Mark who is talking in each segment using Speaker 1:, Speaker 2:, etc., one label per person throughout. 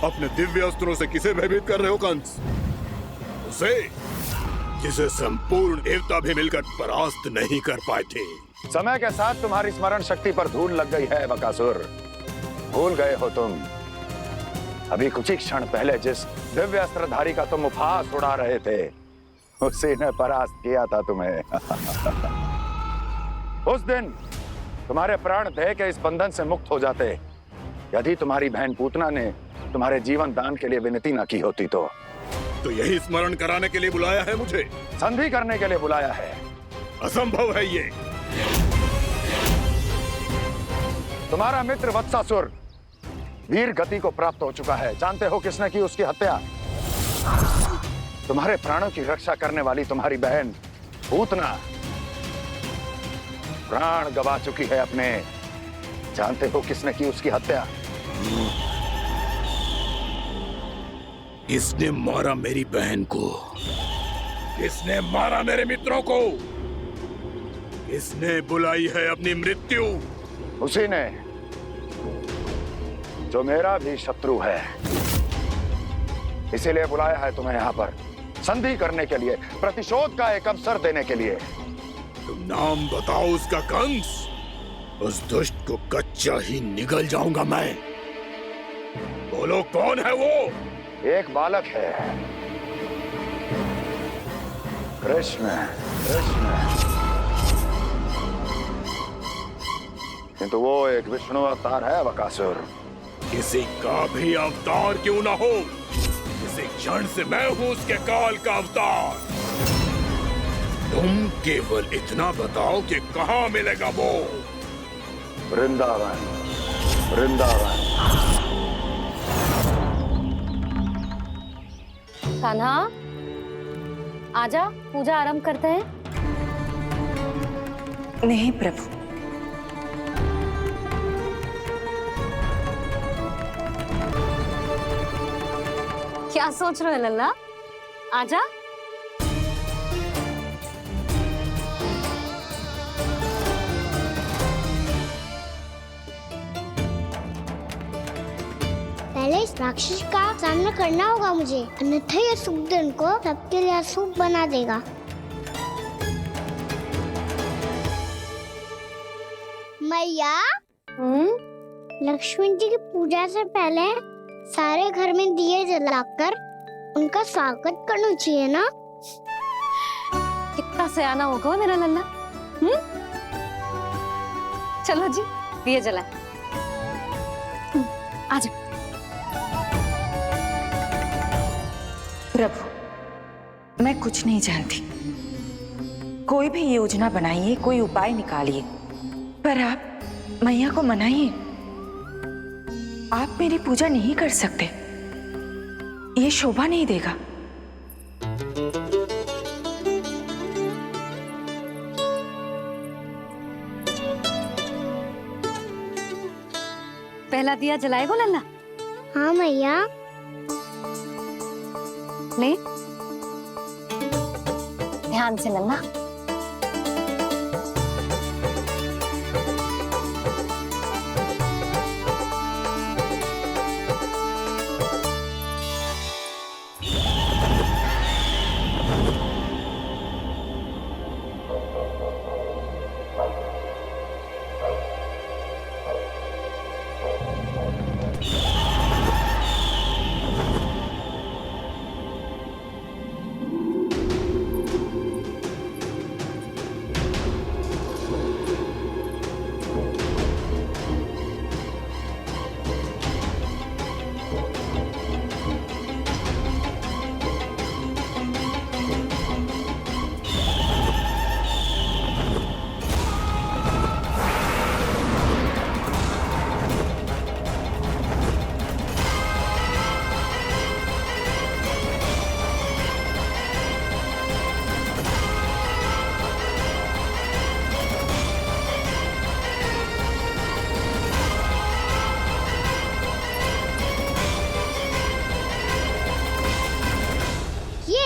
Speaker 1: अपने दिव्य अस्त्रों से किसे भयभीत कर रहे हो कंस? उसे जिसे संपूर्ण देवता भी मिलकर परास्त नहीं कर पाए थे।
Speaker 2: समय के साथ तुम्हारी स्मरण शक्ति पर धूल लग गई है बकासुर। भूल गए हो तुम अभी कुछ ही क्षण पहले जिस दिव्य अस्त्रधारी का तुम उपहास उड़ा रहे थे, उसी ने परास्त किया था तुम्हें। उस दिन तुम्हारे प्राण दे के इस बंधन से मुक्त हो जाते यदि तुम्हारी बहन पूतना ने तुम्हारे जीवन दान के लिए विनती न की होती तो
Speaker 1: यही स्मरण कराने के लिए बुलाया है मुझे?
Speaker 2: संधि करने के लिए बुलाया है।
Speaker 1: असंभव है ये।
Speaker 2: तुम्हारा मित्र वत्सासुर वीर गति को प्राप्त हो चुका है। जानते हो किसने की उसकी हत्या? तुम्हारे प्राणों की रक्षा करने वाली तुम्हारी बहन पूतना प्राण गवा चुकी है अपने। जानते हो किसने की उसकी हत्या?
Speaker 1: किसने मारा मेरी बहन को? किसने मारा मेरे मित्रों को? किसने बुलाई है अपनी मृत्यु?
Speaker 2: उसी ने जो मेरा भी शत्रु है। इसीलिए बुलाया है तुम्हें यहाँ पर संधि करने के लिए, प्रतिशोध का एक अवसर देने के लिए।
Speaker 1: तुम नाम बताओ उसका कंस। उस दुष्ट को कच्चा ही निगल जाऊंगा मैं। बोलो कौन है वो?
Speaker 2: एक बालक है, कृष्ण। किंतु वो एक विष्णु अवतार है बकासुर।
Speaker 1: किसी का भी अवतार क्यों ना हो, इसी क्षण से मैं हूं उसके काल का अवतार। तुम केवल इतना बताओ कि कहां मिलेगा वो?
Speaker 2: वृंदावन, वृंदावन।
Speaker 3: कान्हा, आजा, पूजा आरंभ करते हैं।
Speaker 4: नहीं प्रभु,
Speaker 3: क्या सोच रहे हो लल्ला? आजा।
Speaker 5: पहले इस राक्षस का सामना करना होगा मुझे, अन्यथा ये शुभ दिन को सबके लिए अशुभ बना देगा। मैया, लक्ष्मण जी की पूजा से पहले सारे घर में दिए जलाकर उनका स्वागत करना चाहिए ना?
Speaker 3: कितना सयाना होगा मेरा लल्ला। चलो जी, दिए जलाए। आजा।
Speaker 4: प्रभु, मैं कुछ नहीं जानती। कोई भी योजना बनाइए, कोई उपाय निकालिए, पर आप मैया को मनाइए। आप मेरी पूजा नहीं कर सकते, ये शोभा नहीं देगा।
Speaker 3: पहला दिया जलाएगो लल्ला?
Speaker 5: हाँ मैया।
Speaker 3: ले, ध्यान से लल्ला।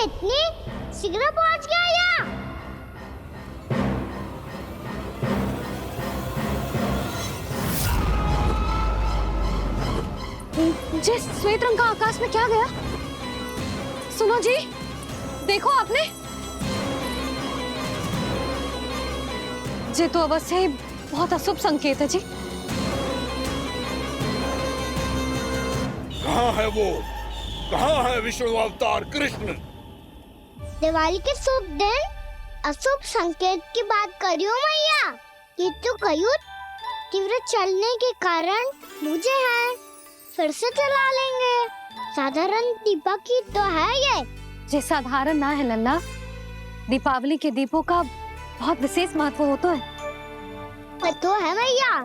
Speaker 5: इतनी शीघ्र पहुंच गया यहाँ?
Speaker 3: ये श्वेत रंग का आकाश में क्या गया? सुनो जी, देखो आपने, ये तो अवश्य ही बहुत अशुभ संकेत है जी।
Speaker 1: कहाँ है वो? कहाँ है विष्णु अवतार कृष्ण?
Speaker 5: दिवाली के शुभ दिन अशुभ संकेत की बात करियो मैया। ये तो कयूत तीव्र चलने के कारण मुझे है, फिर से चला लेंगे। साधारण दीपक ही तो है ये
Speaker 3: साधारण ना है लल्ला, दीपावली के दीपों का बहुत विशेष महत्व होता है।
Speaker 5: तो है भैया,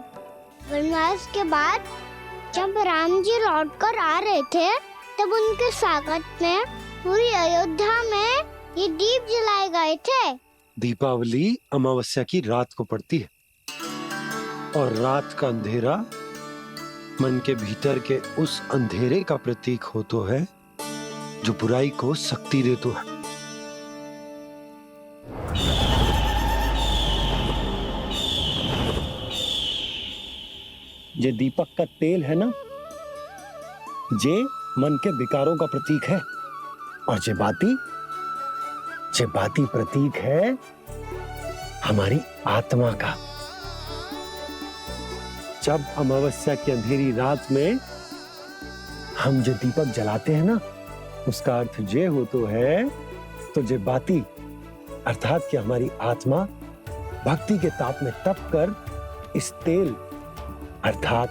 Speaker 5: वनवास के बाद जब राम जी लौट कर आ रहे थे तब उनके स्वागत में पूरी अयोध्या में ये दीप जलाए गए थे।
Speaker 6: दीपावली अमावस्या की रात को पड़ती है और रात का अंधेरा मन के भीतर के उस अंधेरे का प्रतीक हो तो है जो बुराई को शक्ति दे तो है। ये दीपक का तेल है ना, ये मन के विकारों का प्रतीक है, और ये बाती प्रतीक है हमारी आत्मा का। जब अमावस्या की अंधेरी रात में हम जो दीपक जलाते हैं ना, उसका अर्थ ये हो तो है, तो ये बाती अर्थात कि हमारी आत्मा भक्ति के ताप में तप कर इस तेल अर्थात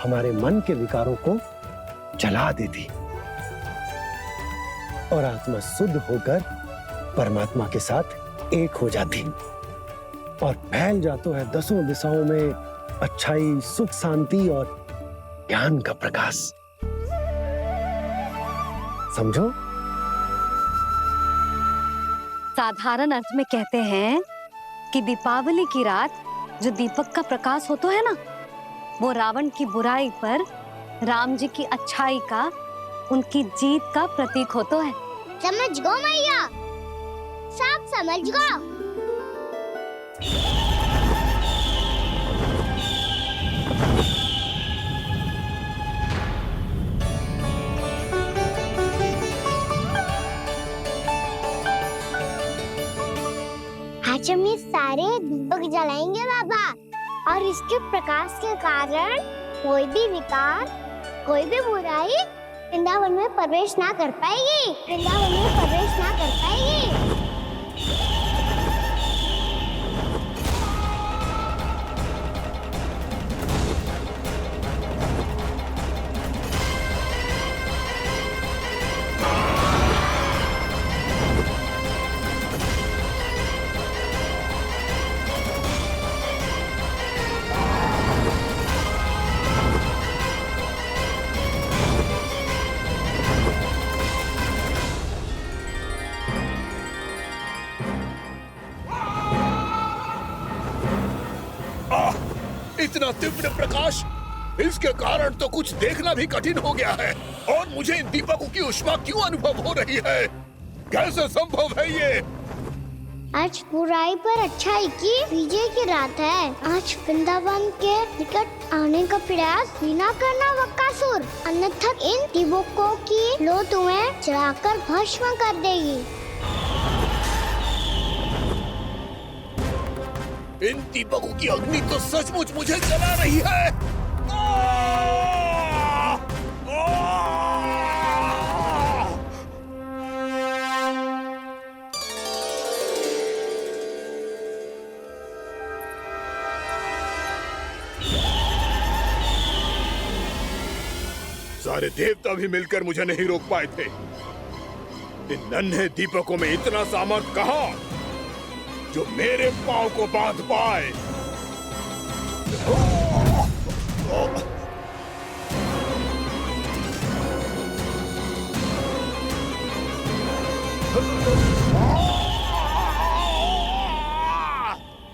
Speaker 6: हमारे मन के विकारों को जला देती और आत्मा शुद्ध होकर परमात्मा के साथ एक हो जाती और फैल जाता है दसों दिशाओं में अच्छाई, सुख, शांति और ज्ञान का प्रकाश। समझो?
Speaker 3: साधारण अर्थ में कहते हैं कि दीपावली की रात जो दीपक का प्रकाश होता है ना, वो रावण की बुराई पर राम जी की अच्छाई का, उनकी जीत का प्रतीक होता है।
Speaker 5: समझ गो मैया, सब समझ गो। आज हम ये सारे दीपक जलाएंगे बाबा, और इसके प्रकाश के कारण कोई भी विकार, कोई भी बुराई वृंदावन में प्रवेश ना कर पाएगी, वृंदावन में प्रवेश ना कर पाएगी।
Speaker 1: इतना तीव्र प्रकाश, इसके कारण तो कुछ देखना भी कठिन हो गया है। और मुझे इन दीपकों की उष्मा क्यों अनुभव हो रही है? कैसे संभव है ये?
Speaker 5: आज बुराई पर अच्छाई की विजय की रात है। आज वृंदावन के निकट आने का प्रयास भी ना करना बकासुर, अन्यथा इन दीपकों की लो तुम्हें जलाकर भस्म कर देगी।
Speaker 1: इन दीपकों की अग्नि तो सचमुच मुझे जला रही है। सारे देवता भी मिलकर मुझे नहीं रोक पाए थे। इन नन्हे दीपकों में इतना सामर्थ्य कहां जो मेरे पांव को बांध पाए।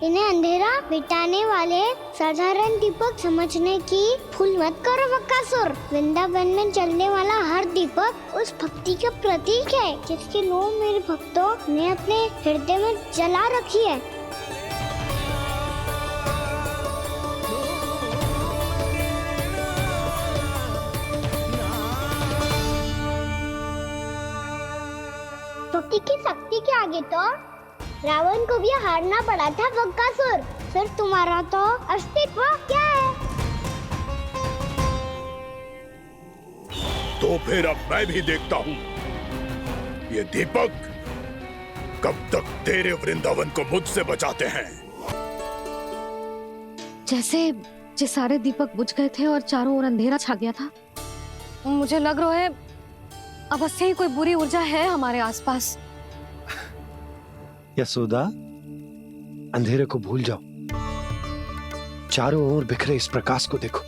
Speaker 5: इन्हें अंधेरा मिटाने वाले साधारण दीपक समझने की भूल मत करो बकासुर। वृंदावन में जलने वाला हर दीपक उस भक्ति का प्रतीक है जिसकी लो मेरे भक्तों ने अपने हृदय में जला रखी है। सरस्वती की शक्ति के आगे तो रावण को भी हारना पड़ा था बकासुर। फिर तुम्हारा तो अस्तित्व क्या है?
Speaker 1: तो फिर अब मैं भी देखता हूँ ये दीपक कब तक तेरे वृंदावन को मुझसे बचाते हैं।
Speaker 3: जैसे सारे दीपक बुझ गए थे और चारों ओर अंधेरा छा गया था, मुझे लग रहा है अवश्य ही कोई बुरी ऊर्जा है हमारे आसपास।
Speaker 6: यशोदा, अंधेरे को भूल जाओ, चारों ओर बिखरे इस प्रकाश को देखो।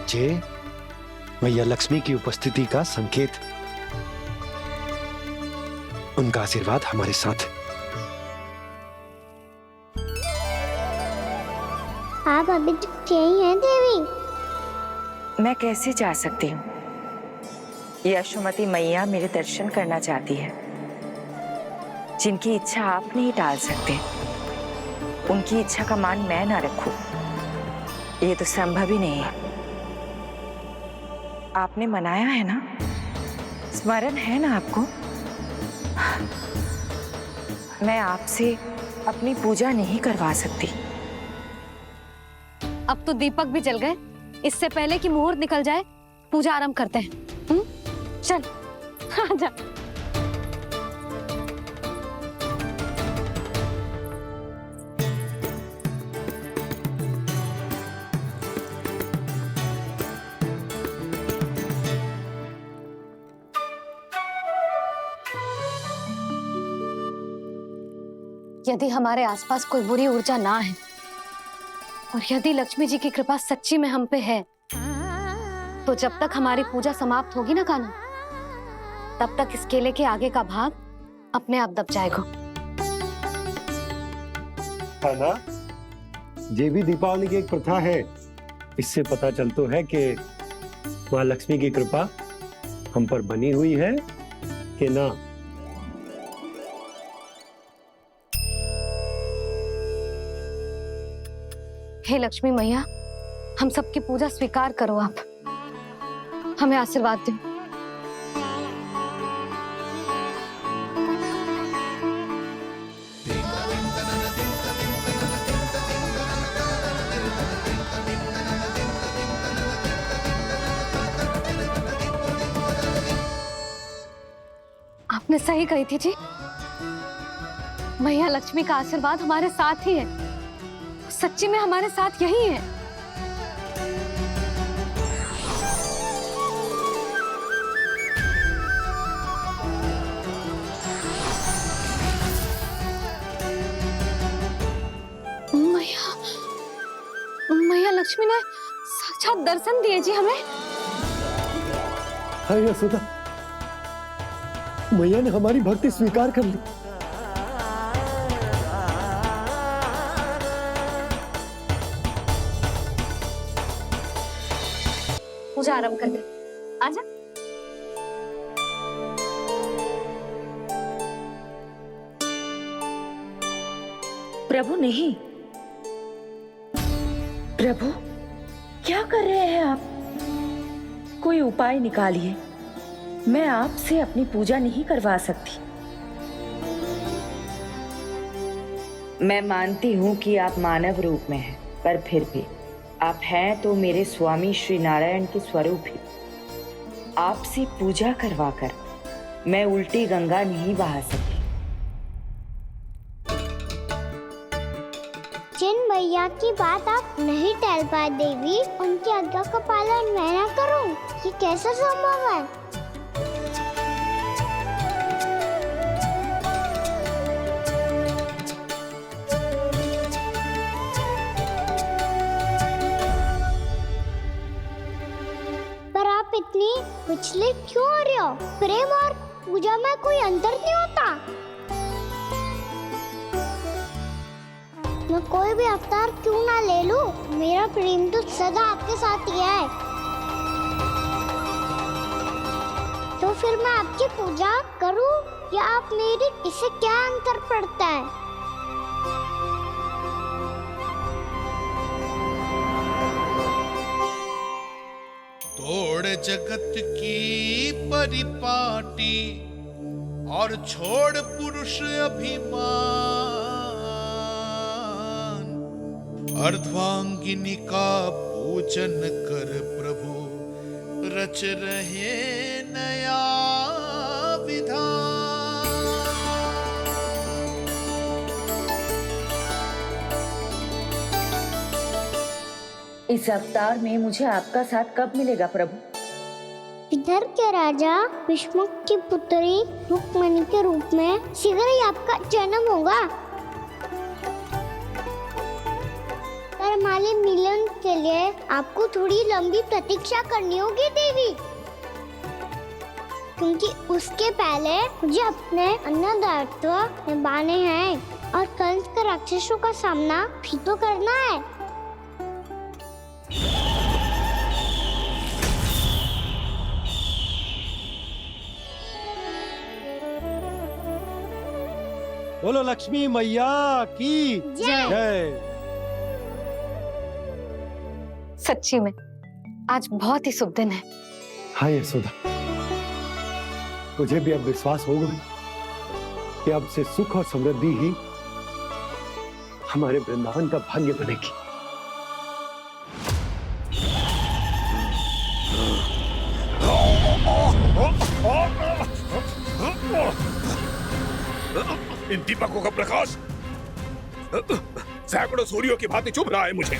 Speaker 6: जे मैया लक्ष्मी की उपस्थिति का संकेत, उनका आशीर्वाद हमारे साथ है।
Speaker 5: आप अभी तक यही हैं देवी?
Speaker 4: मैं कैसे जा सकती हूँ? यशोमती मैया मेरे दर्शन करना चाहती है। जिनकी इच्छा आप नहीं टाल सकते, उनकी इच्छा का मान मैं ना रखूं, ये तो संभव ही नहीं है। आपने मनाया है ना, स्मरण है ना आपको? मैं आपसे अपनी पूजा नहीं करवा सकती।
Speaker 3: अब तो दीपक भी जल गए, इससे पहले कि मुहूर्त निकल जाए पूजा आरंभ करते हैं। चल आजा। यदि हमारे आसपास कोई बुरी ऊर्जा ना है और यदि लक्ष्मी जी की कृपा सच्ची में हम पे है, तो जब तक हमारी पूजा समाप्त होगी ना कान्हा, तब तक इस केले के आगे का भाग अपने आप दब जाएगा।
Speaker 6: कान्हा, ये भी दीपावली की एक प्रथा है। इससे पता चलता है कि माँ लक्ष्मी की कृपा हम पर बनी हुई है कि ना।
Speaker 3: हे लक्ष्मी मैया, हम सबकी पूजा स्वीकार करो, आप हमें आशीर्वाद दो। आपने सही कही थी जी, मैया लक्ष्मी का आशीर्वाद हमारे साथ ही है, सच्ची में हमारे साथ यही है। मैया लक्ष्मी ने साक्षात दर्शन दिए जी हमें।
Speaker 6: हाँ यशोदा, मैया ने हमारी भक्ति स्वीकार कर ली।
Speaker 3: पूजा आरंभ कर दे, आजा।
Speaker 4: प्रभु नहीं, प्रभु क्या कर रहे हैं आप? कोई उपाय निकालिए, मैं आपसे अपनी पूजा नहीं करवा सकती। मैं मानती हूँ कि आप मानव रूप में हैं, पर फिर भी आप हैं तो मेरे स्वामी श्री नारायण के स्वरूप ही। आपसे पूजा करवाकर मैं उल्टी गंगा नहीं बहा सकती।
Speaker 5: जिन भैया की बात आप नहीं टाल पाए देवी, उनकी आज्ञा का पालन मैं ना करूं, ये कैसे संभव है? पर आप इतनी विचलित क्यों हो रहे हो? प्रेम और पूजा में कोई अंतर नहीं होता। मैं कोई भी अवतार क्यों ना ले लूं, मेरा प्रेम तो सदा आपके साथ ही है। तो फिर मैं आपकी पूजा करूं या आप मेरी, इससे क्या अंतर पड़ता है?
Speaker 7: तोड़ जगत की परिपाटी, और छोड़ पुरुष अभिमान, अर्धांगिनी का पूजन कर प्रभु, रच रहे नया विधान।
Speaker 4: इस अवतार में मुझे आपका साथ कब मिलेगा प्रभु?
Speaker 5: इधर के राजा भीष्मक की पुत्री रुक्मणी के रूप में शीघ्र ही आपका जन्म होगा। पर हमारे मिलन के लिए आपको थोड़ी लंबी प्रतीक्षा करनी होगी देवी, क्योंकि उसके पहले मुझे अपने अन्य दायित्व निभाने हैं और कंस के राक्षसों का सामना भी तो करना है।
Speaker 6: बोलो लक्ष्मी मैया की जय।
Speaker 3: सच्ची में आज बहुत ही शुभ दिन है।
Speaker 6: हाँ यशोदा, तुझे भी अब विश्वास होगा कि अब से सुख और समृद्धि ही हमारे वृंदावन का भाग्य बनेगी।
Speaker 1: इन दीपकों का प्रकाश सैकड़ों सूर्यों की भांति चुभ रहा है मुझे।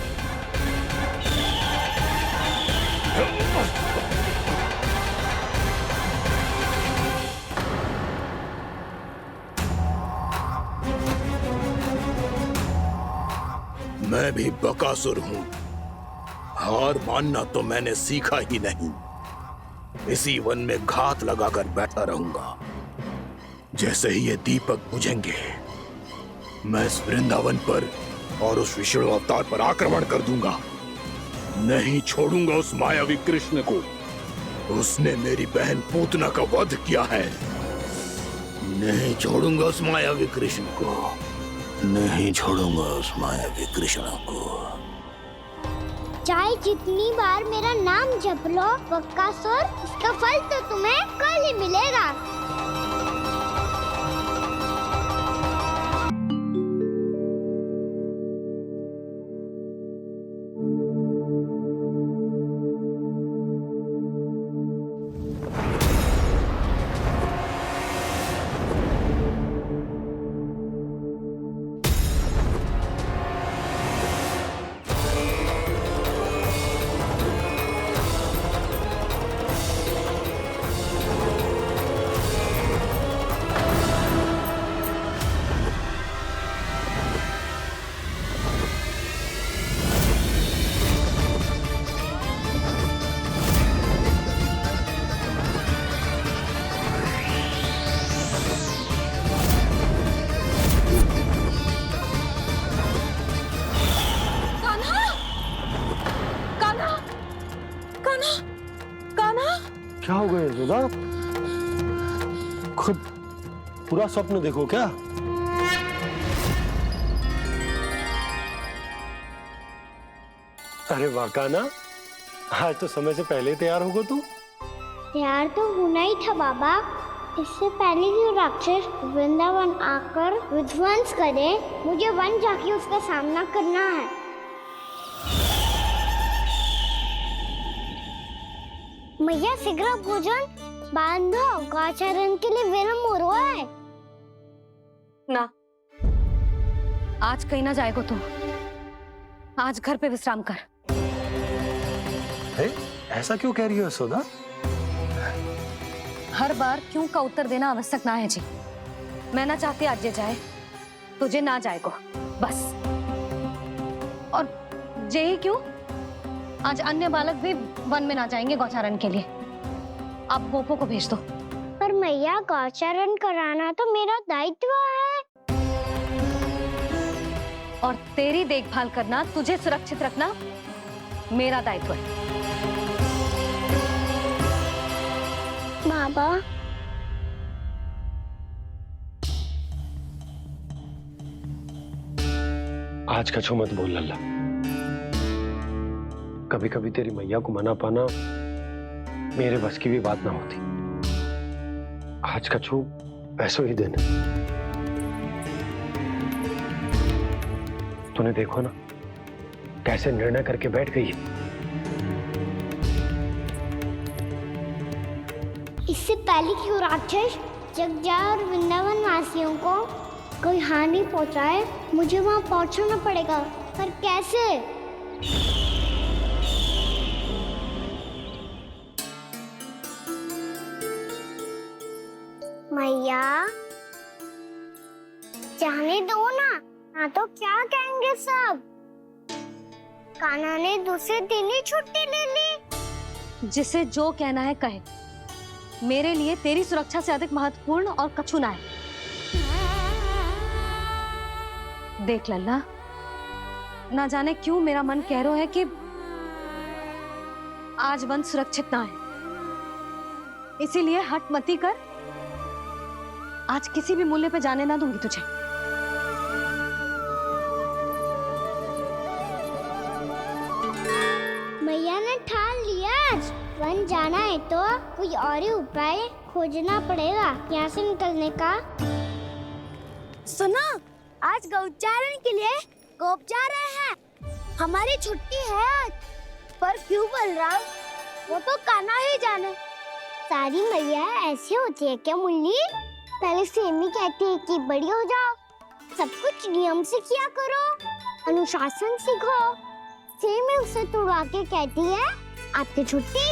Speaker 1: मैं भी बकासुर हूं, हार मानना तो मैंने सीखा ही नहीं। इसी वन में घात लगाकर बैठा रहूंगा। जैसे ही ये दीपक बुझेंगे, मैं इस वृंदावन पर और उस विष्णु अवतार पर आक्रमण कर दूंगा। नहीं छोड़ूंगा उस मायावी कृष्ण को। उसने मेरी बहन पूतना का वध किया है। नहीं छोड़ूंगा उस मायावी कृष्ण को। नहीं छोड़ूंगा उस मायावी कृष्ण को।
Speaker 5: चाहे जितनी बार मेरा नाम जप लो बकासुर, इसका फल तो तुम्हें कल ही मिलेगा।
Speaker 6: क्या हो गया यशोदा? खुद पूरा स्वप्न देखो क्या? अरे वाह कान्हा, आज तो समय से पहले ही तैयार होगा तू।
Speaker 5: तैयार तो होना ही था बाबा। इससे पहले कि राक्षस वृंदावन आकर विध्वंस करे, मुझे वन जाके उसका सामना करना है। मैया शीघ्र भोजन बांधो, गौचरण के लिए विलंब हो रहा है।
Speaker 3: ना, आज कहीं ना जाएगा तू। आज घर पे विश्राम कर।
Speaker 6: ऐसा क्यों कह रही हो यशोदा?
Speaker 3: हर बार क्यों का उत्तर देना आवश्यक ना है जी। मैं ना चाहती आज ये जाए, तुझे ना जाएगा बस। और जे ही क्यों, आज अन्य बालक भी वन में ना जाएंगे गौचारण के लिए। आप गोपो को भेज दो।
Speaker 5: पर मैया गौचरण कराना तो मेरा दायित्व है।
Speaker 3: और तेरी देखभाल करना, तुझे सुरक्षित रखना मेरा दायित्व है।
Speaker 5: बाबा,
Speaker 6: आज का छू मत बोल लल्ला। कभी कभी तेरी मैया को मना पाना मेरे बस की भी बात ना होती। आज का छू ऐसो ही दिन तूने देखो ना कैसे निर्णय करके बैठ गई है।
Speaker 5: इससे पहले कि वो राक्षस जगजा और वृंदावन वासियों को कोई हानि पहुंचाए, मुझे वहां पहुंचना पड़ेगा। पर कैसे? मैया जाने दो ना, हाँ तो क्या कहेंगे सब? कान्हा ने दूसरे दिन ही छुट्टी ले ली।
Speaker 3: जिसे जो कहना है कहे, मेरे लिए तेरी सुरक्षा से अधिक महत्वपूर्ण और कछु ना है। देख लल्ला, ना जाने क्यों मेरा मन कह रहा है कि आज वन सुरक्षित ना है, इसीलिए हट मती कर। आज किसी भी मूल्य पे जाने ना दूंगी तुझे।
Speaker 5: मैया ने ठान लिया, आज वन जाना है तो कोई और ही उपाय खोजना पड़ेगा यहाँ से निकलने का। सुनो, आज गौचारण के लिए गोप जा रहे हैं। हमारी छुट्टी है आज। पर क्यों बलराम? वो तो कान्हा ही जाने। सारी मैया ऐसी होती है क्या मुन्नी? पहले सेमी कहती है कि बड़ी हो जाओ, सब कुछ नियम से किया करो, अनुशासन सीखो। सेमी उसे तुड़वा के कहती है आपकी छुट्टी।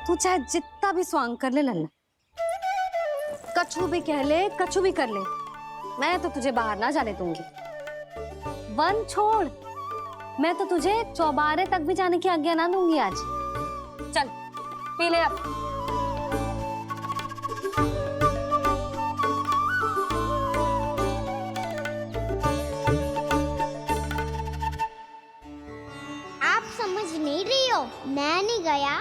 Speaker 3: तू चाहे जितना भी स्वांग कर ले लल्ला, कछु भी कह ले, कछु भी कर ले, मैं तो तुझे बाहर ना जाने दूंगी। वन छोड़, मैं तो तुझे चौबारे तक भी जाने की आज्ञा ना दूंगी आज। चल पी ले अब।
Speaker 5: आप समझ नहीं रही हो, मैं नहीं गया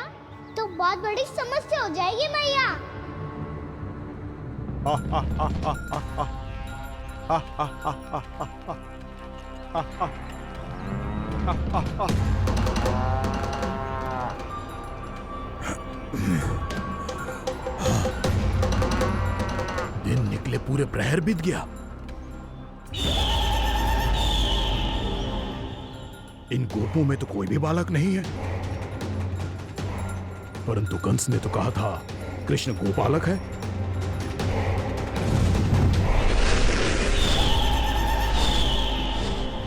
Speaker 5: तो बहुत बड़ी समस्या हो जाएगी मैया।
Speaker 1: दिन निकले पूरे प्रहर बीत गया। इन गोपों में तो कोई भी बालक नहीं है, परंतु कंस ने तो कहा था कृष्ण गोपालक है।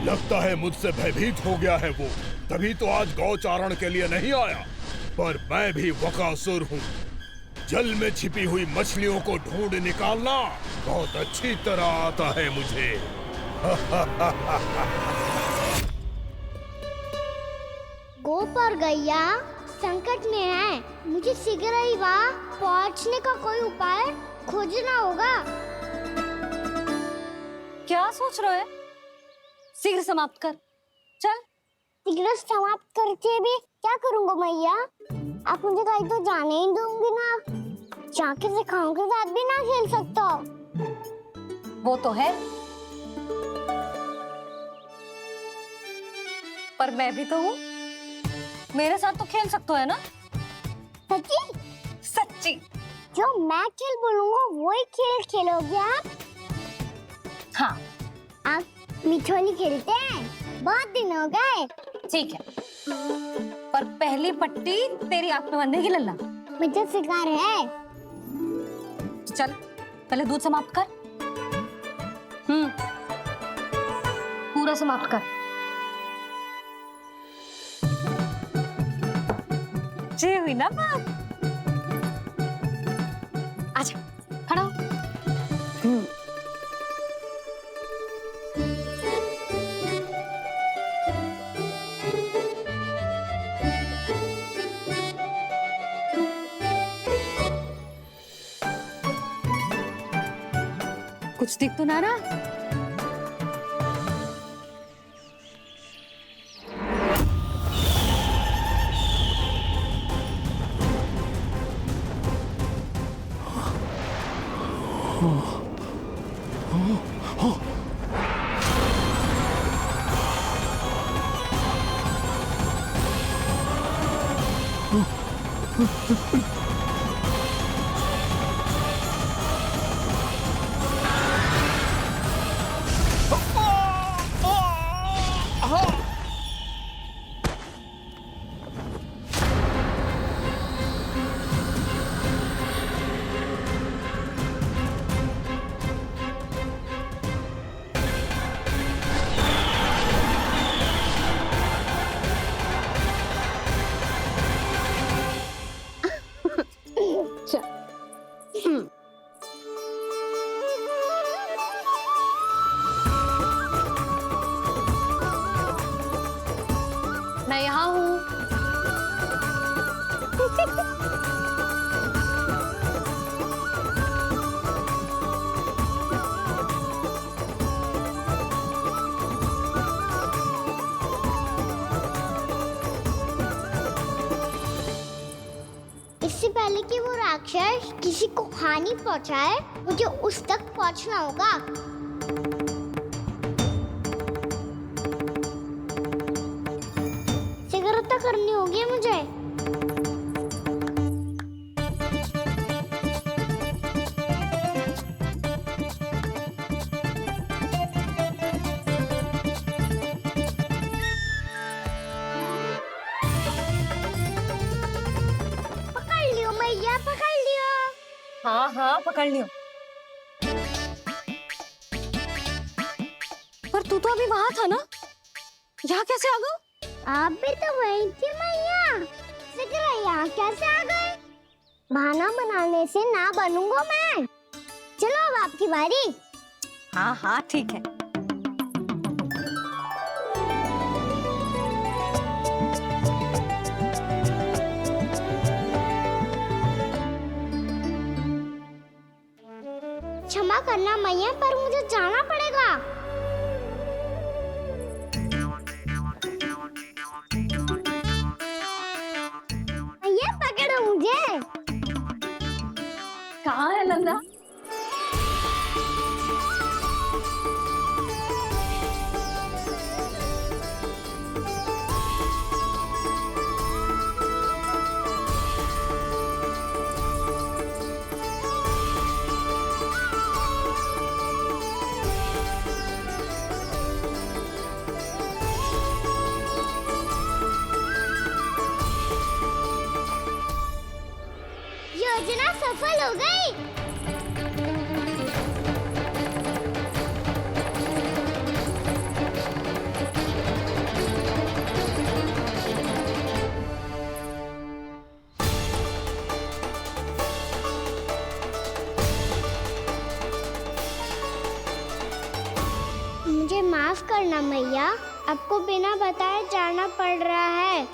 Speaker 1: लगता है मुझसे भयभीत हो गया है वो, तभी तो आज गौचारण के लिए नहीं आया। पर मैं भी बकासुर हूँ, जल में छिपी हुई मछलियों को ढूंढ निकालना बहुत अच्छी तरह आता है मुझे।
Speaker 5: गोप और गैया संकट में है, मुझे शीघ्र ही वहाँ पहुँचने का कोई उपाय खोजना होगा।
Speaker 3: क्या सोच रहे है? शीघ्र समाप्त कर, चल।
Speaker 5: शीघ्र समाप्त करके भी क्या करूँगा मैया? आप मुझे कहीं तो जाने ही दूंगी ना, जाके सिखाओं के साथ भी ना खेल सकता।
Speaker 3: वो तो है, पर मैं भी तो हूँ, मेरे साथ तो खेल सकते हो है ना?
Speaker 5: सच्ची?
Speaker 3: सच्ची।
Speaker 5: जो मैं खेल बोलूँगा वही खेल खेलोगे आप?
Speaker 3: हाँ।
Speaker 5: आप मिठोली खेलते हैं? बहुत दिन हो गए।
Speaker 3: ठीक है, पर पहली पट्टी तेरी आंख में बनने की लल्ला।
Speaker 5: मुझे शिकार है।
Speaker 3: चल पहले दूध समाप्त कर। पूरा समाप्त कर। जे हुई ना बात। आजा, खड़ा हो। कुछ दिख तो ना रहा?
Speaker 5: इससे पहले कि वो राक्षस किसी को हानि पहुंचाए, मुझे उस तक पहुंचना होगा। सिगरेट करनी होगी मुझे। पकड़ लियो मैया, पकड़ लियो।
Speaker 4: हाँ हाँ पकड़ लियो।
Speaker 3: पर तू तो अभी वहां था ना, यहाँ कैसे आ गया?
Speaker 5: आप भी तो वही थी मैया, सिगरा यहाँ कैसे आ गए? बहाना बनाने से ना बनूंगा मैं। चलो अब आपकी बारी।
Speaker 3: हाँ हाँ ठीक है।
Speaker 5: क्षमा करना मैया, पर मुझे जाना पड़ेगा। मैया पकड़ो मुझे।
Speaker 3: कहाँ है नंदा?
Speaker 5: योजना सफल हो गई। मुझे माफ करना मैया, आपको बिना बताए जाना पड़ रहा है।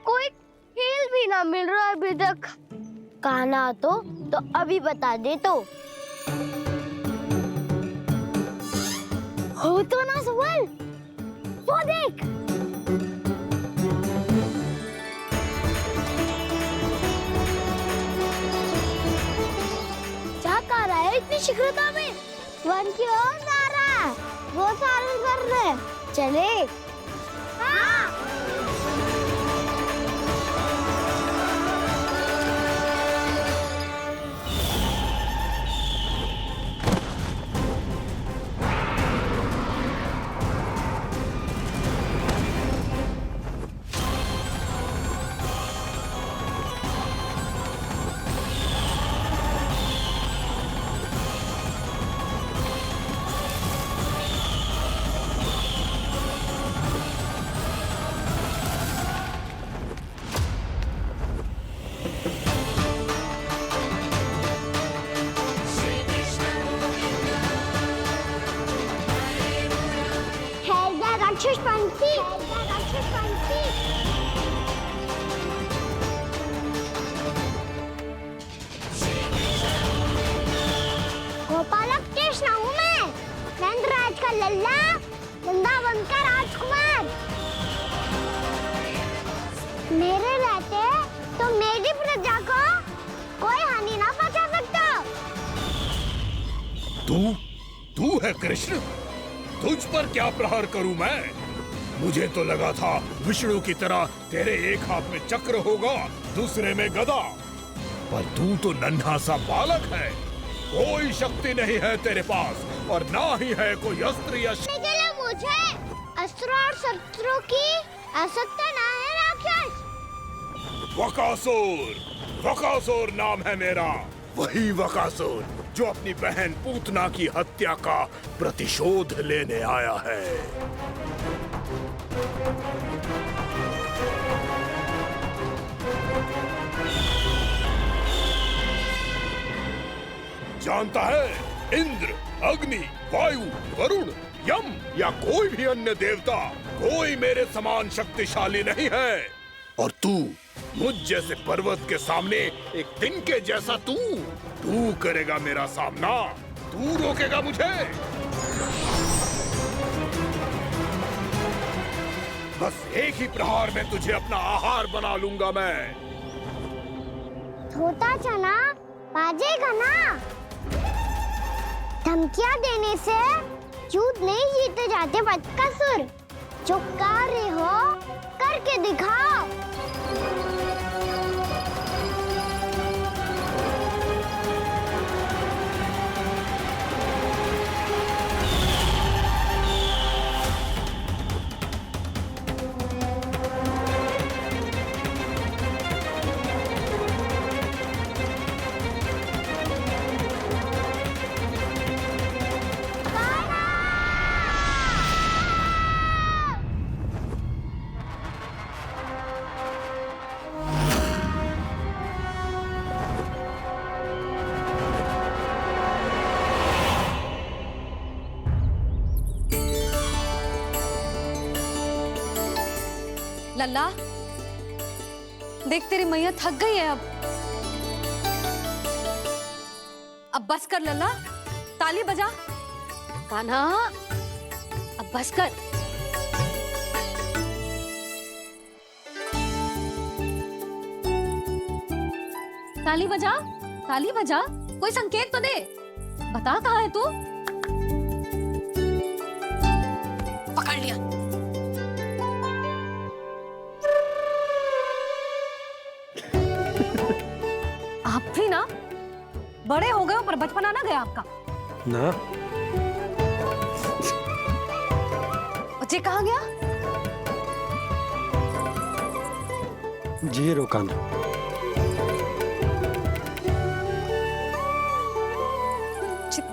Speaker 5: कोई खेल भी ना मिल रहा है अभी तक। कहना तो अभी बता दे तो। हो तो ना सवाल, वो देख। क्या कर रहा है इतनी शीघ्रता में? वन की ओर जा रहा है, वो सारे कर रहे। चले। हाँ। राक्षस पंछी, राक्षस पंछी। गोपालक कृष्ण हूँ मैं, नंदराज का लल्ला, वृंदावन का राजकुमार। मेरे रहते तो मेरी प्रजा को कोई हानि ना पहुंचा सकता।
Speaker 1: तू है कृष्ण? तुझ पर क्या प्रहार करूं मैं? मुझे तो लगा था विष्णु की तरह तेरे एक हाथ में चक्र होगा, दूसरे में गदा, पर तू तो नन्हा सा बालक है। कोई शक्ति नहीं है तेरे पास और ना ही है कोई अस्त्र या
Speaker 5: मुझे अस्त्र और शस्त्रों की आवश्यकता ना है राक्षस।
Speaker 1: वकासुर, वकासुर नाम है मेरा। वही बकासुर जो अपनी बहन पूतना की हत्या का प्रतिशोध लेने आया है। जानता है, इंद्र, अग्नि, वायु, वरुण, यम या कोई भी अन्य देवता कोई मेरे समान शक्तिशाली नहीं है। और तू मुझ जैसे पर्वत के सामने एक तिनके जैसा तू करेगा मेरा सामना? तू रोकेगा मुझे? बस एक ही प्रहार में तुझे अपना आहार बना लूंगा मैं।
Speaker 5: छोटा चना बाजेगा ना। धमकियां देने से युद्ध नहीं जीते जाते बकासुर। जो कार्य हो करके दिखाओ।
Speaker 3: लल्ला, देख तेरी मैया थक गई है अब बस कर लल्ला, ताली बजा। कान्हा, अब बस कर। ताली बजा, ताली बजा, कोई संकेत तो दे। बता कहाँ है तू? पकड़ लिया। आप भी ना बड़े हो गए हो, पर बचपना ना गया आपका
Speaker 6: ना।
Speaker 3: बच्चे कहाँ गया?
Speaker 6: जी रोकाना।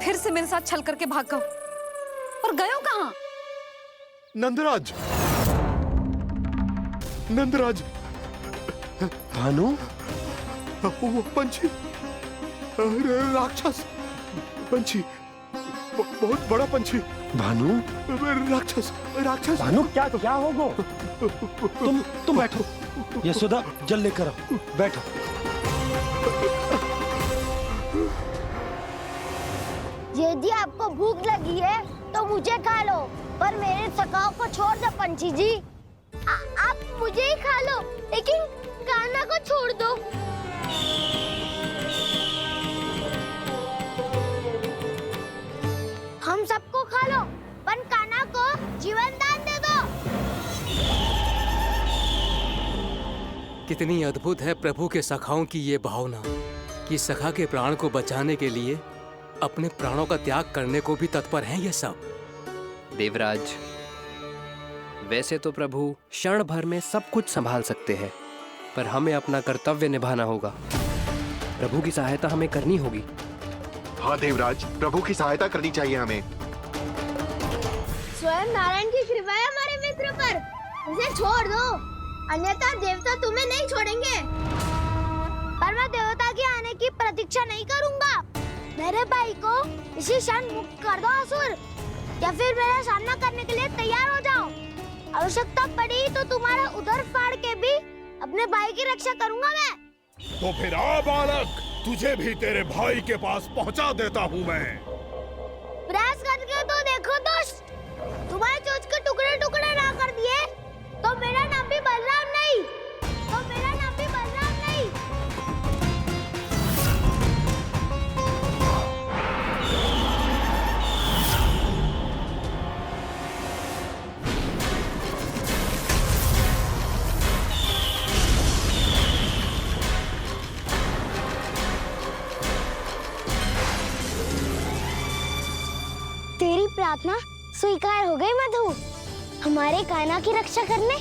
Speaker 3: फिर से मेरे साथ छल करके भाग गए, और गए हो कहाँ?
Speaker 1: नंदराज, नंदराज।
Speaker 6: भानु,
Speaker 1: वो पंछी, राक्षस पंछी, बहुत बड़ा पंछी।
Speaker 6: भानु,
Speaker 1: राक्षस, राक्षस।
Speaker 6: भानु, क्या होगा? तुम बैठो। यशोदा, जल लेकर आओ, बैठो।
Speaker 5: यदि आपको भूख लगी है तो मुझे खा लो, पर मेरे सखाओं को छोड़ दो पंछी जी। आप मुझे ही खा लो, लेकिन कान्हा को छोड़ दो। हम सबको खा लो, पर कान्हा को जीवन दान दे दो।
Speaker 8: कितनी अद्भुत है प्रभु के सखाओं की ये भावना कि सखा के प्राण को बचाने के लिए अपने प्राणों का त्याग करने को भी तत्पर हैं ये सब।
Speaker 9: देवराज, वैसे तो प्रभु क्षण भर में सब कुछ संभाल सकते हैं, पर हमें अपना कर्तव्य निभाना होगा। प्रभु की सहायता हमें करनी होगी।
Speaker 10: हाँ देवराज, प्रभु की सहायता करनी चाहिए हमें।
Speaker 5: स्वयं नारायण की कृपा है हमारे मित्र पर, उसे छोड़ दो, अन्यथा देवता तुम्हें नहीं छोड़ेंगे। पर मैं देवता के आने की प्रतीक्षा नहीं करूंगा। मेरे भाई को इसी क्षण मुक्त कर दो असुर, या फिर मेरा सामना करने के लिए तैयार हो जाओ। आवश्यकता पड़ी तो तुम्हारा उधर फाड़ के भी अपने भाई की रक्षा करूंगा मैं।
Speaker 1: तो फिर आ बालक, तुझे भी तेरे भाई के पास पहुंचा देता हूँ मैं।
Speaker 5: प्रयास करके तो देखो दोस्त, तुम्हारे चोंच के टुकड़े टुकड़े ना कर दिए तो मेरा नाम भी बलराम नहीं, तो मेरा नाम भी बलराम नहीं। तेरी प्रार्थना स्वीकार हो गई मधु। हमारे कान्हा की रक्षा करने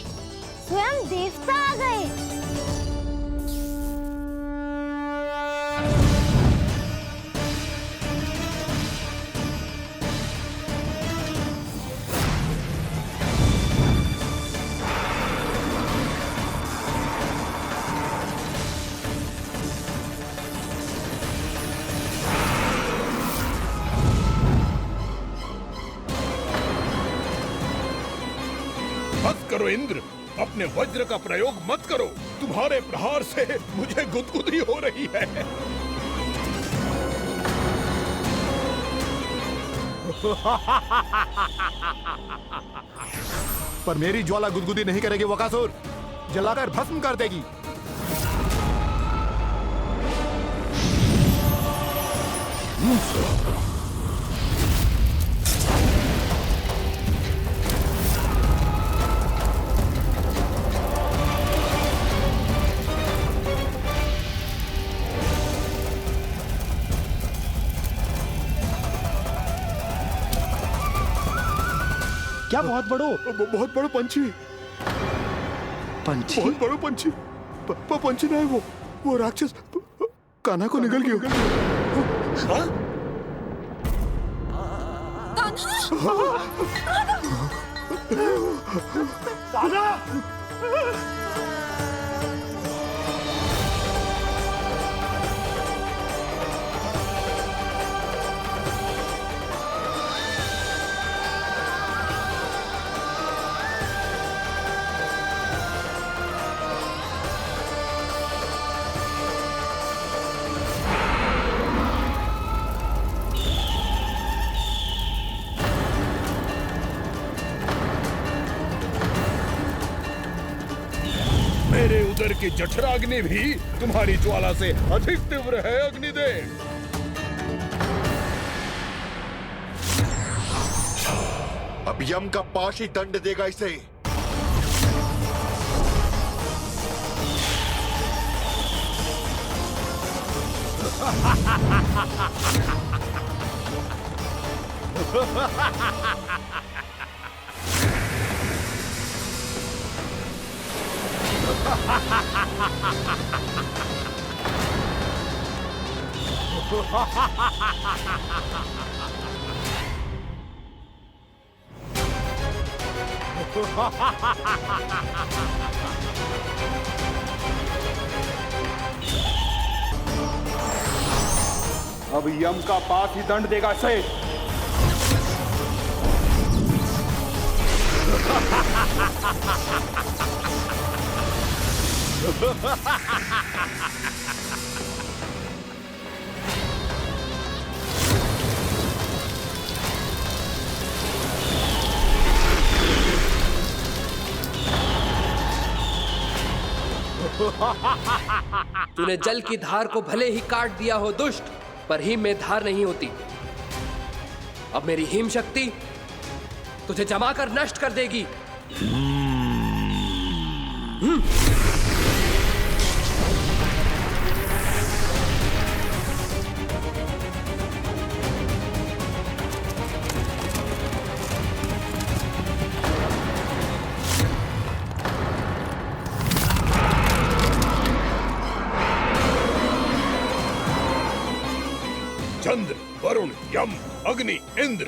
Speaker 5: स्वयं देवता आ गए।
Speaker 1: करो इंद्र, अपने वज्र का प्रयोग मत करो। तुम्हारे प्रहार से मुझे गुदगुदी हो रही है।
Speaker 10: पर मेरी ज्वाला गुदगुदी नहीं करेगी बकासुर, जलाकर भस्म कर देगी।
Speaker 6: क्या बहुत बड़ो?
Speaker 10: बहुत बड़ो पंछी।
Speaker 6: पंछी?
Speaker 10: बहुत बड़ो पंछी। पंछी नहीं, वो राक्षस कान्हा को निगल गया।
Speaker 1: मेरे उदर की जठराग्नि भी तुम्हारी ज्वाला से अधिक तीव्र है अग्निदेव।
Speaker 10: अब यम का पाश ही दंड देगा इसे।
Speaker 11: अब यम का पास ही दंड देगा इसे।
Speaker 9: तूने जल की धार को भले ही काट दिया हो दुष्ट, पर हिम में धार नहीं होती। अब मेरी हिम शक्ति तुझे जमाकर नष्ट कर देगी।
Speaker 1: चंद्र, वरुण, यम, अग्नि, इंद्र,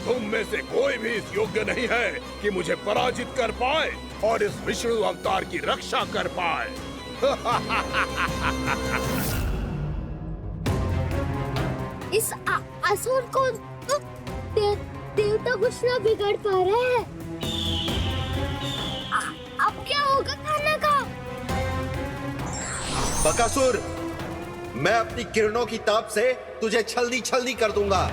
Speaker 1: तुम में से कोई भी इस योग्य नहीं है कि मुझे पराजित कर पाए और इस विष्णु अवतार की रक्षा कर पाए।
Speaker 5: इस असुर को देवता कुछ ना बिगाड़ पा रहे हैं। अब क्या होगा खाना का?
Speaker 12: बकासुर, मैं अपनी किरणों की ताप से तुझे छलनी छलनी कर दूंगा।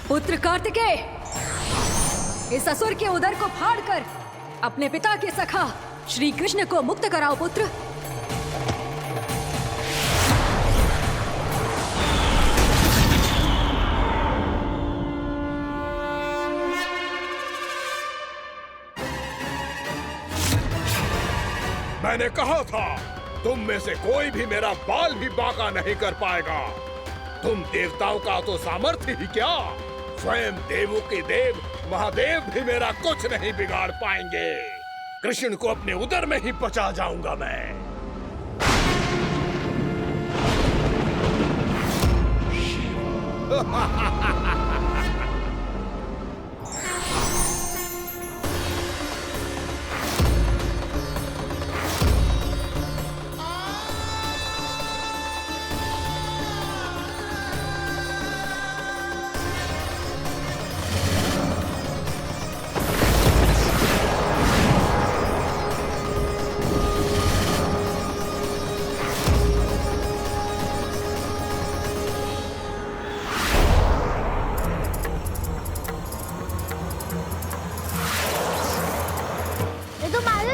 Speaker 13: पुत्र कार्तिकेय, इस असुर के उदर को फाड़कर अपने पिता के सखा श्री कृष्ण को मुक्त कराओ पुत्र।
Speaker 1: मैंने कहा था तुम में से कोई भी मेरा बाल भी बांका नहीं कर पाएगा। तुम देवताओं का तो सामर्थ्य ही क्या, स्वयं देवों के देव महादेव भी मेरा कुछ नहीं बिगाड़ पाएंगे। कृष्ण को अपने उदर में ही पचा जाऊंगा मैं।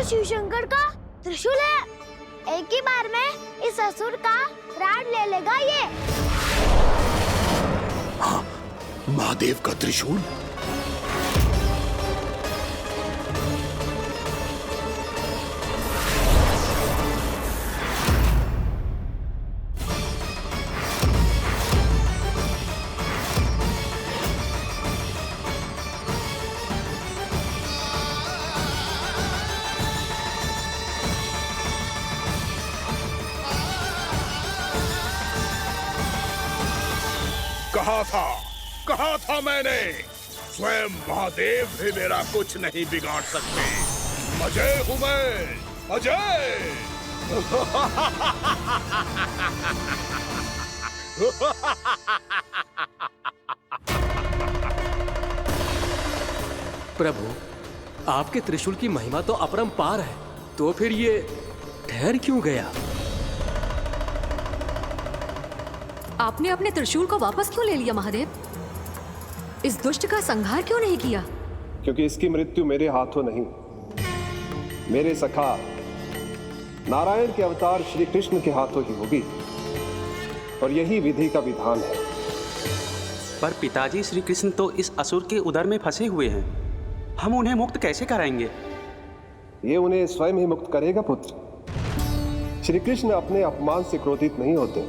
Speaker 5: शिव शंकर का त्रिशूल है। एक ही बार में इस असुर का प्राण ले लेगा ये।
Speaker 1: हाँ, महादेव का त्रिशूल। कहा था मैंने, स्वयं महादेव भी मेरा कुछ नहीं बिगाड़ सकते। अजय हूं मैं, अजय।
Speaker 8: प्रभु, आपके त्रिशूल की महिमा तो अपरंपार है, तो फिर ये ठहर क्यों गया?
Speaker 13: आपने अपने त्रिशूल को वापस क्यों ले लिया महादेव? इस दुष्ट का संहार क्यों नहीं किया?
Speaker 14: क्योंकि इसकी मृत्यु मेरे हाथों नहीं, मेरे सखा नारायण के अवतार श्री कृष्ण के हाथों ही होगी, और यही विधि का विधान है।
Speaker 15: पर पिताजी, श्री कृष्ण तो इस असुर के उदर में फंसे हुए हैं, हम उन्हें मुक्त कैसे कराएंगे?
Speaker 14: ये उन्हें स्वयं ही मुक्त करेगा पुत्र। श्री कृष्ण अपने अपमान से क्रोधित नहीं होते,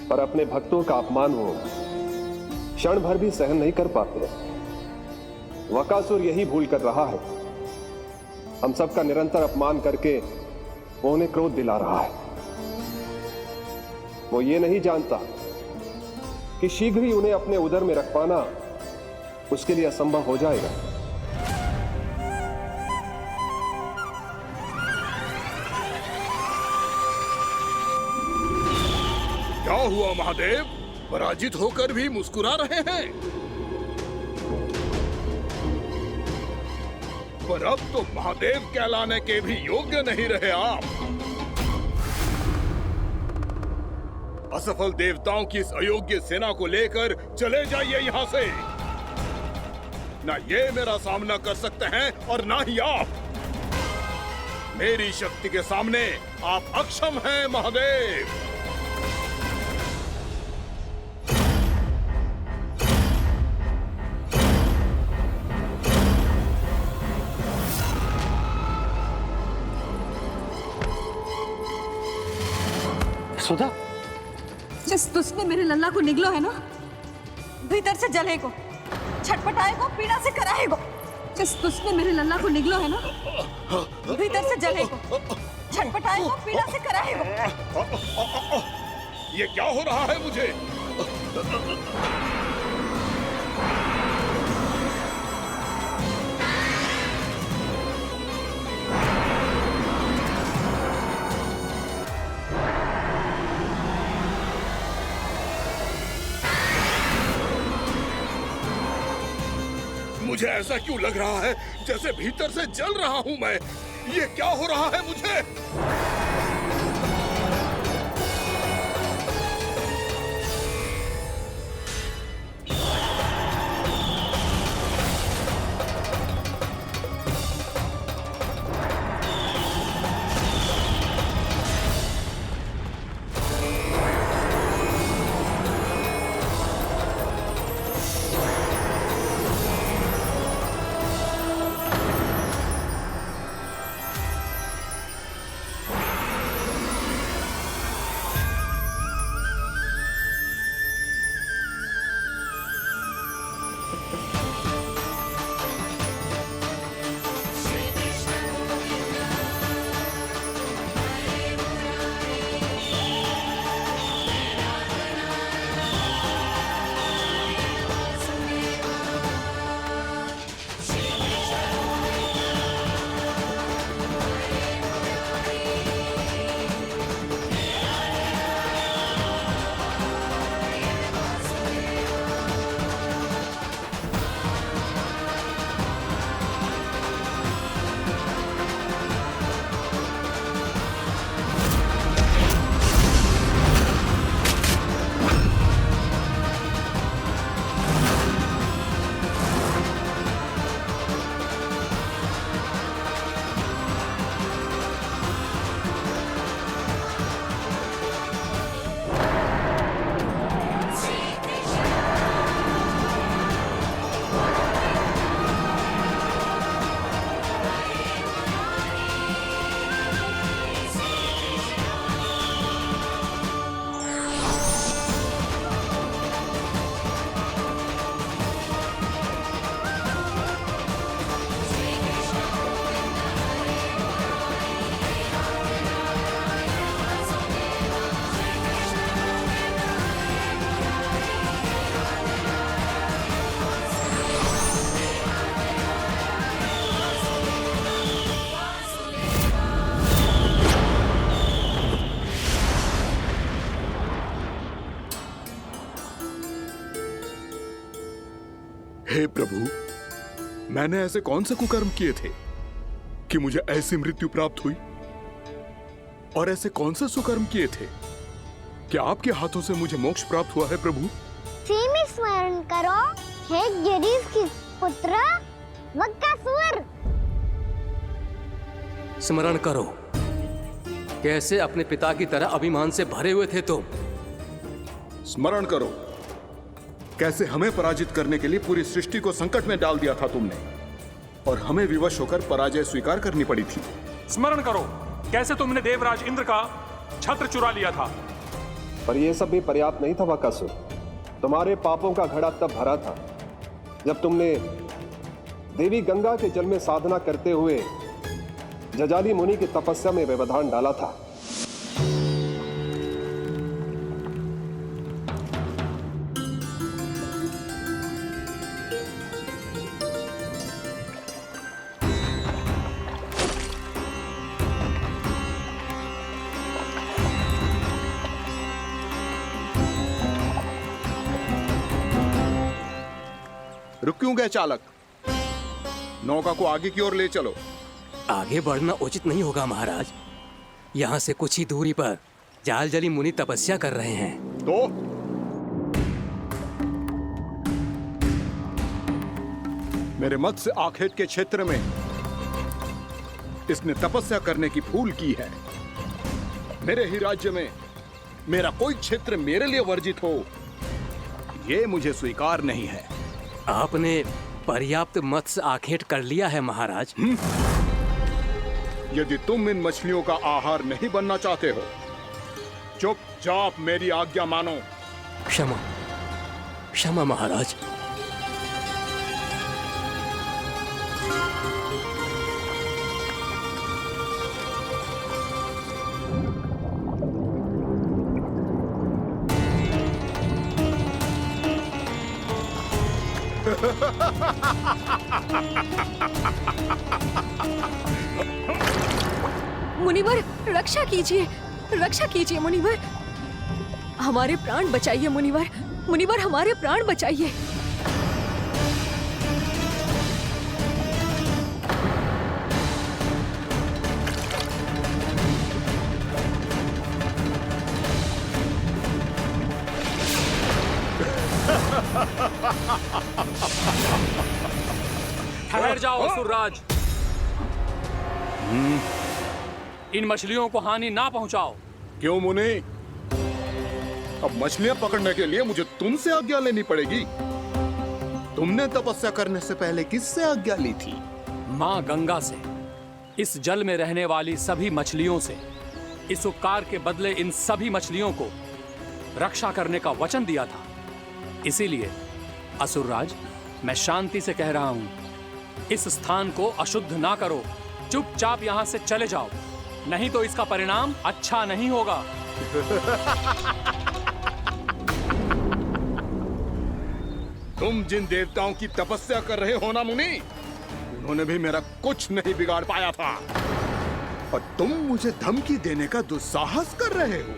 Speaker 14: पर अपने भक्तों का अपमान वो क्षण भर भी सहन नहीं कर पाते। वकासुर यही भूल कर रहा है, हम सबका निरंतर अपमान करके वो उन्हें क्रोध दिला रहा है। वो ये नहीं जानता कि शीघ्र ही उन्हें अपने उदर में रख पाना उसके लिए असंभव हो जाएगा।
Speaker 1: क्या हुआ महादेव, पराजित होकर भी मुस्कुरा रहे हैं? पर अब तो महादेव कहलाने के भी योग्य नहीं रहे आप। असफल देवताओं की इस अयोग्य सेना को लेकर चले जाइए यहाँ से। ना ये मेरा सामना कर सकते हैं और ना ही आप। मेरी शक्ति के सामने आप अक्षम हैं महादेव।
Speaker 13: सुधा, जिस दुष्ट ने मेरे लल्ला को निगलो है ना, भीतर से जलेगो, छटपटाएगो, पीड़ा से कराएगो। जिस दुष्ट ने मेरे लल्ला को निगलो है ना, भीतर से जलेगो, छटपटाएगो, पीड़ा से कराएगो।
Speaker 1: ये क्या हो रहा है मुझे? मुझे ऐसा क्यों लग रहा है जैसे भीतर से जल रहा हूं मैं? ये क्या हो रहा है मुझे?
Speaker 10: हे प्रभु, मैंने ऐसे कौन से कुकर्म किए थे कि मुझे ऐसी मृत्यु प्राप्त हुई? और ऐसे कौन से सुकर्म किए थे कि आपके हाथों से मुझे मोक्ष प्राप्त हुआ है प्रभु?
Speaker 5: में स्मरण करो, हे जरीफ की पुत्र बकासुर।
Speaker 8: स्मरण करो, कैसे अपने पिता की तरह अभिमान से भरे हुए थे तुम।
Speaker 10: स्मरण करो, कैसे हमें पराजित करने के लिए पूरी सृष्टि को संकट में डाल दिया था तुमने, और हमें विवश होकर पराजय स्वीकार करनी पड़ी थी।
Speaker 11: स्मरण करो, कैसे तुमने देवराज इंद्र का छत्र चुरा लिया था।
Speaker 14: पर यह सब भी पर्याप्त नहीं था बकासुर। तुम्हारे पापों का घड़ा तब भरा था जब तुमने देवी गंगा के जल में साधना करते हुए जजाली मुनि की तपस्या में व्यवधान डाला था।
Speaker 10: रुक क्यों गए चालक? नौका को आगे की ओर ले चलो।
Speaker 8: आगे बढ़ना उचित नहीं होगा महाराज। यहाँ से कुछ ही दूरी पर जालजली मुनि तपस्या कर रहे हैं।
Speaker 10: तो मेरे मत्स्य आखेट के क्षेत्र में इसने तपस्या करने की भूल की है। मेरे ही राज्य में मेरा कोई क्षेत्र मेरे लिए वर्जित हो, यह मुझे स्वीकार नहीं है।
Speaker 8: आपने पर्याप्त मत्स्य आखेट कर लिया है महाराज।
Speaker 10: यदि तुम इन मछलियों का आहार नहीं बनना चाहते हो, चुपचाप मेरी आज्ञा मानो।
Speaker 8: क्षमा, क्षमा महाराज।
Speaker 13: मुनिवर, रक्षा कीजिए, रक्षा कीजिए मुनिवर, हमारे प्राण बचाइए मुनिवर, मुनिवर हमारे प्राण बचाइए।
Speaker 16: ठहर जाओ असुरराज, इन मछलियों को हानि ना पहुंचाओ।
Speaker 10: क्यों मुनि? अब मछलियां पकड़ने के लिए मुझे तुमसे आज्ञा लेनी पड़ेगी। तुमने तपस्या करने से पहले किससे आज्ञा ली थी?
Speaker 16: माँ गंगा से, इस जल में रहने वाली सभी मछलियों से। इस उपकार के बदले इन सभी मछलियों को रक्षा करने का वचन दिया था। इसीलिए असुरराज, मैं शांति से कह रहा हूँ, इस स्थान को अशुद्ध ना करो। चुपचाप यहाँ से चले जाओ, नहीं तो इसका परिणाम अच्छा नहीं होगा।
Speaker 10: तुम जिन देवताओं की तपस्या कर रहे हो ना मुनि, उन्होंने भी मेरा कुछ नहीं बिगाड़ पाया था, और तुम मुझे धमकी देने का दुस्साहस कर रहे हो।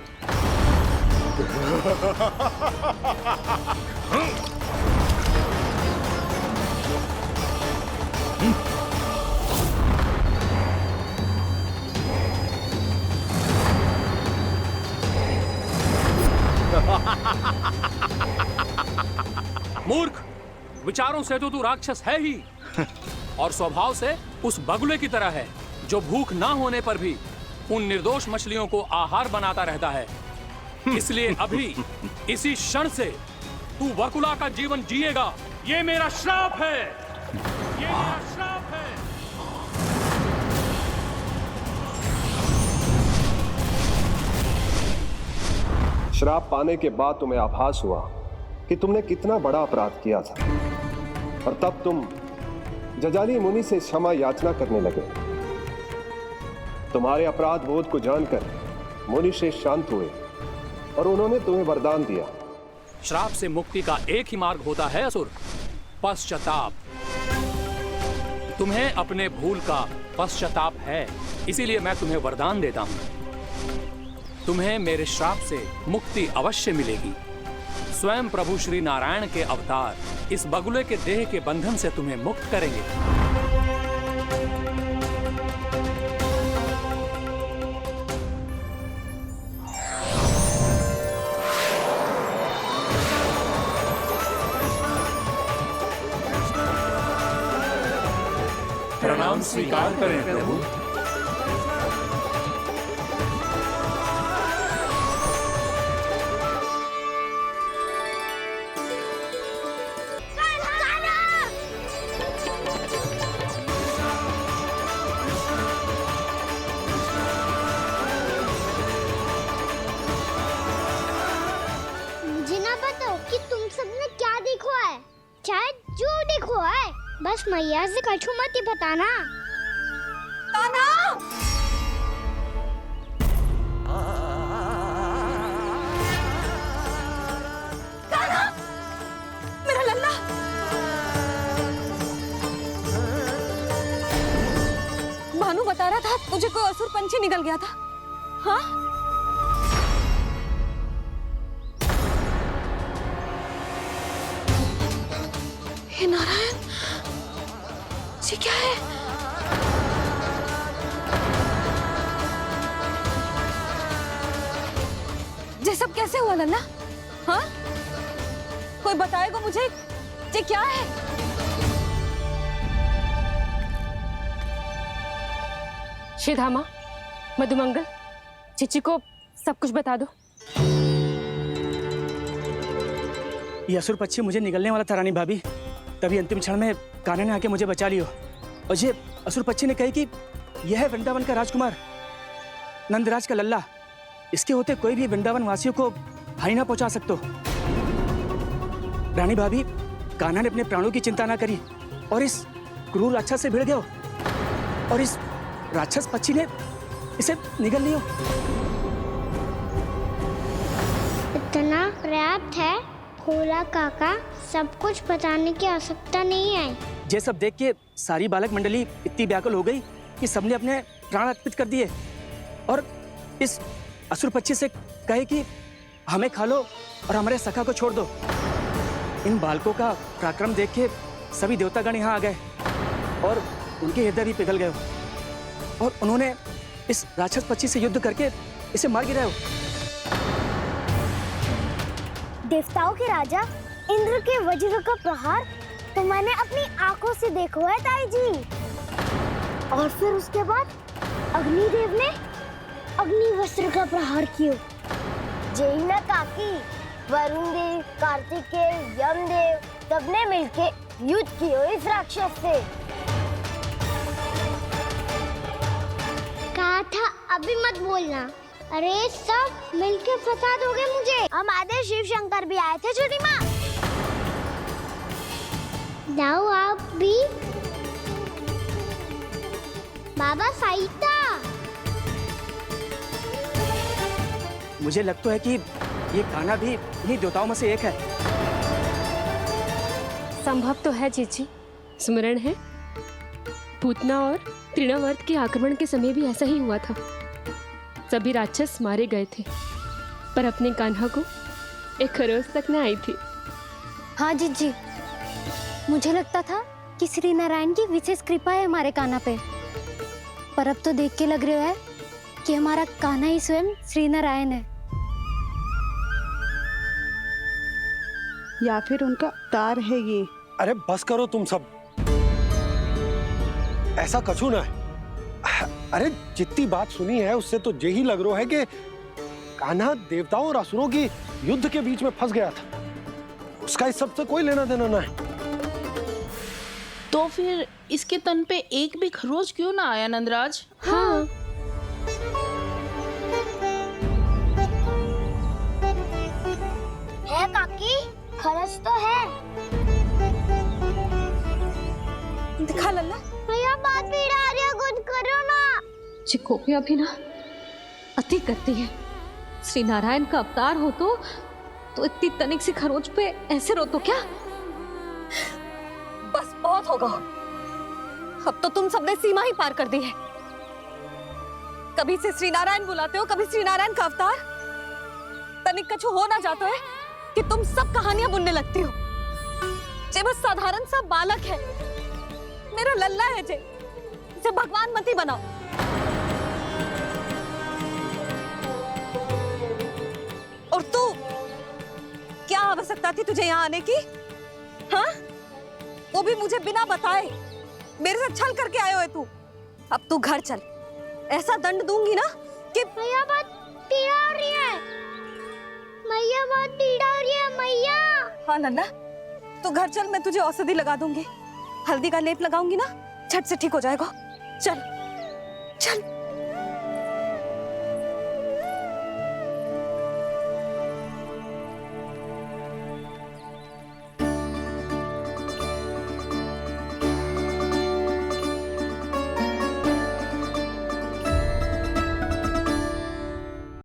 Speaker 16: मूर्ख, विचारों से तो तू राक्षस है ही, और स्वभाव से उस बगुले की तरह है जो भूख ना होने पर भी उन निर्दोष मछलियों को आहार बनाता रहता है। इसलिए अभी इसी क्षण से तू वकुला का जीवन जिएगा। ये मेरा श्राप है, ये मेरा श्राप है।
Speaker 14: श्राप पाने के बाद तुम्हें आभास हुआ कि तुमने कितना बड़ा अपराध किया था, और तब तुम जजाली मुनि से क्षमा याचना करने लगे। तुम्हारे अपराध बोध को जानकर मुनि से शांत हुए और उन्होंने तुम्हें वरदान दिया।
Speaker 16: श्राप से मुक्ति का एक ही मार्ग होता है असुर, पश्चाताप। तुम्हें अपने भूल का पश्चाताप है, इसीलिए मैं तुम्हें वरदान देता हूं। तुम्हें मेरे श्राप से मुक्ति अवश्य मिलेगी। स्वयं प्रभु श्री नारायण के अवतार इस बगुले के देह के बंधन से तुम्हें मुक्त करेंगे। प्रणाम स्वीकार करें प्रभु।
Speaker 5: मुझे ना बताओ कि तुम सबने क्या देखा है, चाहे जो देखो है, बस मैया से कछु मत ही बताना।
Speaker 13: कान्हा! कान्हा! मेरा लल्ला! भानु बता रहा था तुझे कोई असुर पंछी निकल गया था। हाँ? हे नारायण, ये क्या है? ये सब कैसे हुआ लल्ला? हाँ? कोई बताएगा मुझे ये क्या है?
Speaker 17: श्रीधामा, मधुमंगल, चिची को सब कुछ बता दो।
Speaker 18: ये असुर पक्षी मुझे निगलने वाला था रानी भाभी, तभी अंतिम क्षण में कान्हा ने आके मुझे बचा लियो। और ये असुर पक्षी ने कही कि यह है वृंदावन का राजकुमार, नंदराज का लल्ला। इसके होते कोई भी वृंदावन वासियों को हानि ना पहुंचा सकते। रानी भाभी, कान्हा ने अपने प्राणों की चिंता ना करी और इस क्रूर राक्षस से भिड़ गयो और इस राक्षस पक्षी ने इसे निगल लियो।
Speaker 5: इतना पर्याप्त है भोला काका, सब कुछ बताने की आवश्यकता नहीं है।
Speaker 18: ये सब देख के सारी बालक मंडली इतनी व्याकुल हो गई कि सबने अपने प्राण अर्पित कर दिए और इस असुर पक्षी से कहे कि हमें खा लो और हमारे सखा को छोड़ दो। इन बालकों का पराक्रम देख के सभी देवतागण यहाँ आ गए और उनके हृदय भी पिघल गए और उन्होंने इस राक्षस पक्षी से युद्ध करके इसे मार गिराया।
Speaker 5: देवताओं के राजा इंद्र के वज्र का प्रहार तो मैंने अपनी आंखों से देखा है ताई जी। और फिर उसके बाद अग्निदेव ने अग्निवस्त्र का प्रहार किया। जय ना काकी, वरुण देव, कार्तिकेय, यमदेव सबने मिलके युद्ध किया इस राक्षस से। कहा था अभी मत बोलना। अरे सब मिलके फंसा दोगे मुझे। हमारे शिव शंकर भी आए थे छोटी माँ। जाओ आप भी। बाबा साईता।
Speaker 18: मुझे लगता है कि ये कान्हा भी इन्हीं देवताओं में से एक है।
Speaker 17: संभव तो है चीची, स्मरण है पूतना और तृणावर्त के आक्रमण के समय भी ऐसा ही हुआ था। सभी राक्षस मारे गए थे पर अपने कान्हा को एक खरोच तक न आई थी।
Speaker 3: हाँ जीजी, मुझे लगता था कि श्री नारायण की विशेष कृपा है हमारे कान्हा पे, पर अब तो देख के लग रहा है कि हमारा कान्हा ही स्वयं श्री नारायण है।
Speaker 19: या फिर उनका अवतार है ये।
Speaker 6: अरे बस करो तुम सब, ऐसा कछु ना है। अरे जितनी बात सुनी है उससे तो यही लग रहा है कि कान्हा देवताओं और असुरों की युद्ध के बीच में फंस गया था। उसका इस सब से कोई लेना देना ना है।
Speaker 19: तो फिर इसके तन पे एक भी खरोच क्यों ना आया नंदराज?
Speaker 17: हाँ।
Speaker 5: है काकी, खरच तो है।
Speaker 13: दिखा लल्ला।
Speaker 5: भैया बात पीड़ा आ रही है, कुछ करो ना।
Speaker 13: चिकोपिया भी ना अति करती है। श्री नारायण का अवतार हो तो इतनी तनिक सी खरोच पे ऐसे रो तो क्या? बस बहुत होगा। अब तो तुम सबने सीमा ही पार कर दी है। कभी से श्री नारायण बुलाते हो, कभी श्री नारायण का अवतार। तनिक कछु हो ना जाता है कि तुम सब कहानियां बुनने लगती हो। जे बस साधारण सा बालक है, मेरा लल्ला है जे, इसे भगवान मती बनाओ। और तू, क्या आवश्यकता थी तुझे यहाँ आने की? हाँ? वो भी मुझे बिना बताए, मेरे साथ छल करके आयो है तू। अब तू घर चल, ऐसा दंड दूंगी ना कि
Speaker 5: मैया बहुत पीड़ा हो रही है, मैया बहुत पीड़ा हो रही है मैया।
Speaker 13: हाँ नन्ना, तू घर चल, मैं तुझे औषधि लगा दूंगी, हल्दी का लेप लगाऊंगी ना, झट से ठीक हो जाएगा। चल चल।